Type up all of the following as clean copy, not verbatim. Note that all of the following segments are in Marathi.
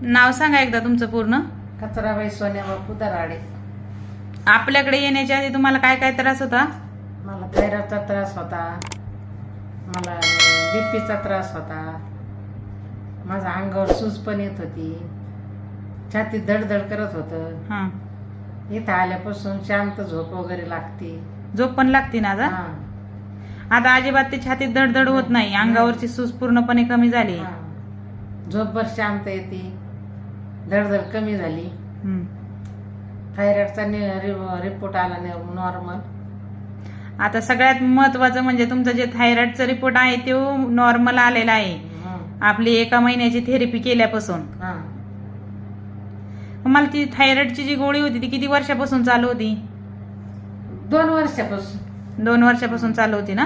नाव सांगा एकदा तुमचं पूर्ण. कचराबाई सोन्या बापू दराडे. आपल्याकडे येण्याच्या आधी तुम्हाला काय काय त्रास होता? मला थायरॉइडचा त्रास होता, मला बीपीचा त्रास होता, माझ्या अंगावर सूज पण येत होती, छातीत धडधड करत होतं. हा, इथं आल्यापासून शांत झोप वगैरे लागते. झोप पण लागते ना आता? हा, आता अजिबात ते छातीत धडधड होत नाही, अंगावरची सूज पूर्णपणे कमी झाली. हा. झोपभर शांत येते, धडधड कमी झाली. हम्म. थायरॉइडचा रिपोर्ट आला नॉर्मल. आता सगळ्यात महत्वाचं म्हणजे तुमचं जे थायरॉइडचा रिपोर्ट आहे तो नॉर्मल आलेला आहे. आपली 1 महिन्याची थेरपी केल्यापासून. मला ती थायरॉइडची जी गोळी होती ती किती वर्षापासून चालू होती? 2 वर्षापासून. 2 वर्षापासून चालू होती ना?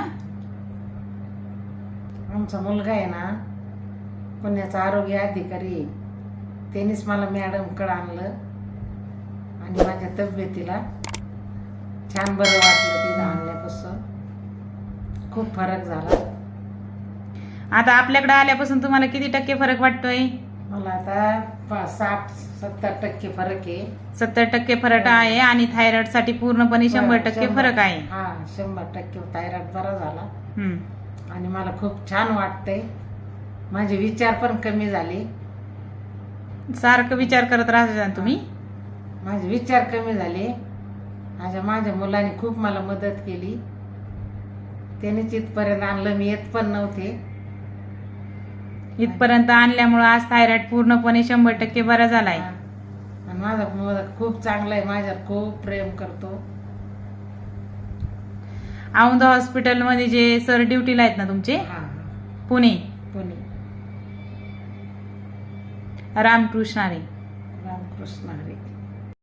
आमचा मुलगा आहे ना, पुण्याचा आरोग्य अधिकारी आहे. त्यांनीच मला मॅडमकडे आणलं आणि माझ्या तब्येतीला छान बरं वाटलं. तिथं आणल्यापासून खूप फरक झाला. आता आपल्याकडे आल्यापासून तुम्हाला किती टक्के फरक वाटतोय? मला आता 60-70% फरक आहे. 70% फरक आहे आणि थायरॉइड साठी पूर्णपणे 100% फरक आहे. हा, 100% थायरॉइड बरा झाला. हम्म. आणि मला खूप छान वाटतंय. माझे विचार पण कमी झाले. सारखं विचार करत राहता तुम्ही? माझे विचार कमी झाले. माझ्या मुलाने खूप मला मदत केली. त्यानेच इथपर्यंत आणलं. मी येत पण नव्हते. इथपर्यंत आणल्यामुळे आज थायरॉइड पूर्णपणे 100% बरा झालाय. आणि माझा मुलगा खूप चांगला आहे, माझ्यावर खूप प्रेम करतो. औंधा हॉस्पिटल मध्ये जे सर ड्युटीला आहेत ना तुमचे, पुणे पुणे रामकृष्ण हरी. रामकृष्ण हरी.